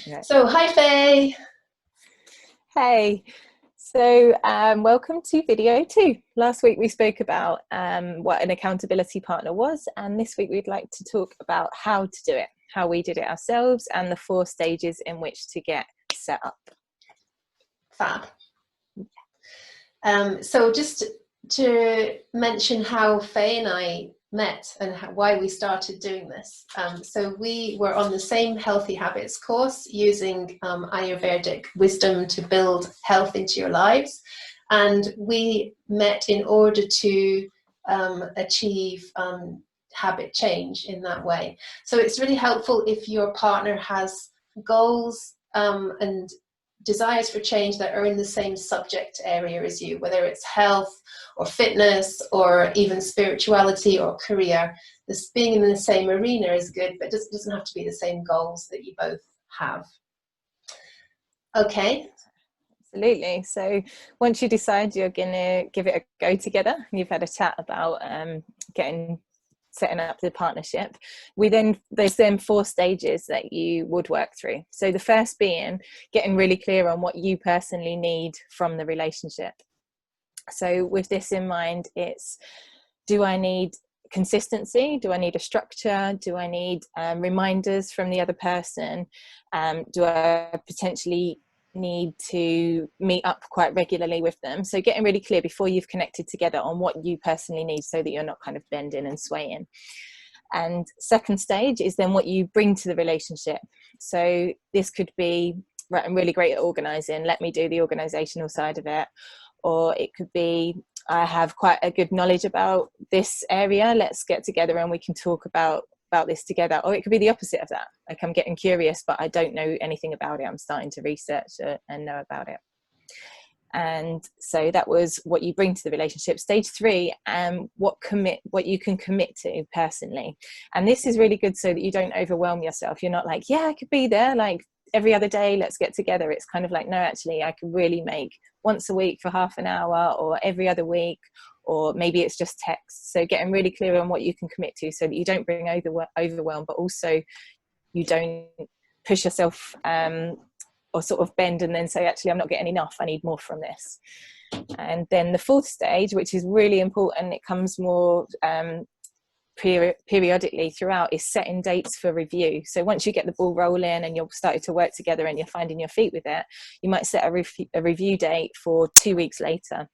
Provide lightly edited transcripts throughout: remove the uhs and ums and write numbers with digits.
Yeah. So, hi Faye. Hey, so welcome to video 2. Last week we spoke about what an accountability partner was, and this week we'd like to talk about how to do it, how we did it ourselves, and the 4 stages in which to get set up. Fab. So just to mention how Faye and I met and why we started doing this. So we were on the same Healthy Habits course using Ayurvedic wisdom to build health into your lives. And we met in order to achieve habit change in that way. So it's really helpful if your partner has goals and desires for change that are in the same subject area as you, whether it's health or fitness or even spirituality or career. This being in the same arena is good, but it doesn't have to be the same goals that you both have. Okay. Absolutely. So once you decide you're going to give it a go together, you've had a chat about setting up the partnership, there's then 4 stages that you would work through. So the first being getting really clear on what you personally need from the relationship. So with this in mind, it's, do I need consistency? Do I need a structure? Do I need reminders from the other person? Do I potentially need to meet up quite regularly with them? So getting really clear before you've connected together on what you personally need, so that you're not kind of bending and swaying. And second stage is then what you bring to the relationship. So this could be, right, I'm really great at organizing, let me do the organizational side of it. Or it could be, I have quite a good knowledge about this area, let's get together and we can talk about this together. Or it could be the opposite of that, like I'm getting curious but I don't know anything about it, I'm starting to research and know about it. And so that was what you bring to the relationship. Stage 3, what you can commit to personally. And this is really good so that you don't overwhelm yourself. You're not like, yeah, I could be there like every other day, let's get together. It's kind of like, no, actually I could really make once a week for half an hour, or every other week, or maybe it's just text. So getting really clear on what you can commit to so that you don't bring overwhelm, but also you don't push yourself or sort of bend and then say, actually I'm not getting enough, I need more from this. And then the 4th stage, which is really important, it comes more periodically throughout, is setting dates for review. So once you get the ball rolling and you're starting to work together and you're finding your feet with it, you might set a review date for 2 weeks later,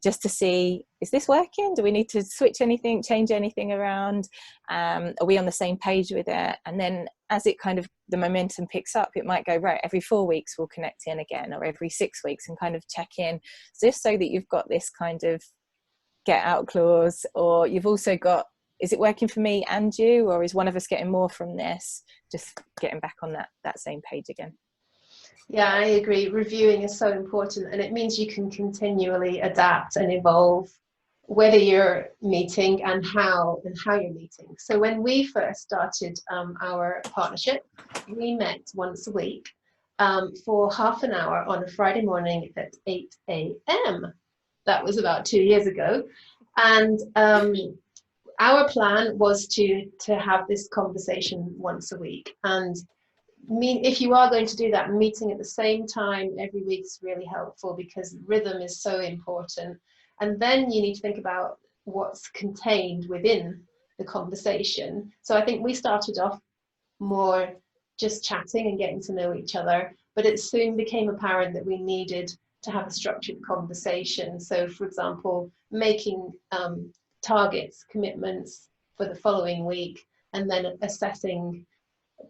just to see, is this working? Do we need to switch anything, change anything around? Are we on the same page with it? And then as it kind of, the momentum picks up, it might go, right, every 4 weeks we'll connect in again, or every 6 weeks, and kind of check in, just so that you've got this kind of get out clause. Or you've also got, is it working for me and you, or is one of us getting more from this? Just getting back on that same page again. Yeah, I agree. Reviewing is so important, and it means you can continually adapt and evolve whether you're meeting and how you're meeting. So when we first started our partnership, we met once a week for half an hour on a Friday morning at 8 a.m. That was about 2 years ago. And our plan was to have this conversation once a week. And if you are going to do that, meeting at the same time every week is really helpful, because rhythm is so important. And then you need to think about what's contained within the conversation. So I think we started off more just chatting and getting to know each other, but it soon became apparent that we needed to have a structured conversation. So for example, making targets, commitments for the following week, and then assessing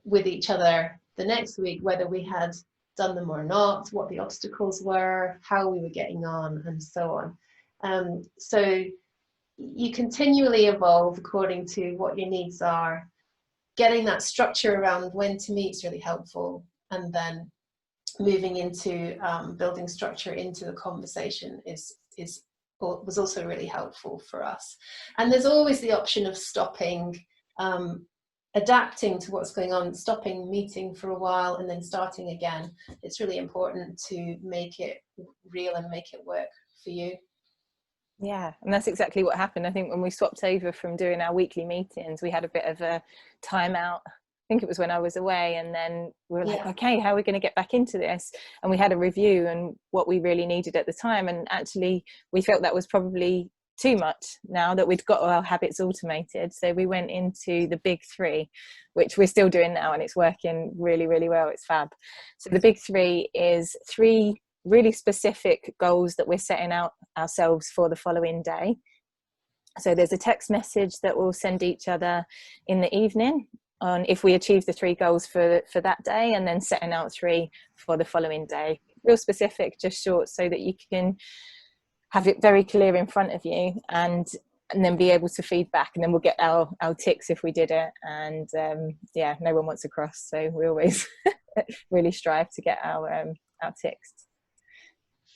with each other the next week whether we had done them or not, what the obstacles were, how we were getting on, and so on. So you continually evolve according to what your needs are. Getting that structure around when to meet is really helpful, and then moving into building structure into the conversation was also really helpful for us. And there's always the option of stopping, adapting to what's going on, stopping meeting for a while and then starting again. It's really important to make it real and make it work for you. Yeah, and that's exactly what happened. I think when we swapped over from doing our weekly meetings, we had a bit of a timeout think it was when I was away, and then we were like, Yeah. okay, how are we going to get back into this? And we had a review and what we really needed at the time, and actually we felt that was probably too much now that we'd got our habits automated. So we went into the big three, which we're still doing now, and it's working really, really well. It's fab. So the big three is 3 really specific goals that we're setting out ourselves for the following day. So there's a text message that we'll send each other in the evening on if we achieve the 3 goals for that day, and then setting out 3 for the following day. Real specific, just short, so that you can have it very clear in front of you, and then be able to feed back, and then we'll get our ticks if we did it. And yeah, no one wants a cross, so we always really strive to get our ticks.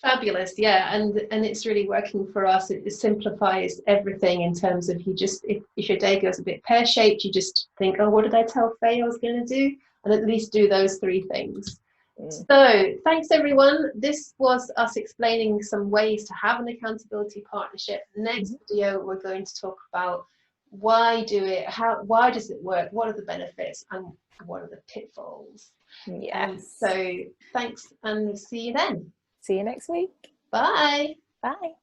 Fabulous. Yeah, and it's really working for us. It simplifies everything in terms of, you just, if your day goes a bit pear-shaped, you just think, oh, what did I tell Faye I was going to do? And at least do those 3 things. So thanks everyone. This was us explaining some ways to have an accountability partnership. Next video we're going to talk about why do it, why does it work, what are the benefits, and what are the pitfalls. Yes. So thanks, and see you then. See you next week. Bye. Bye.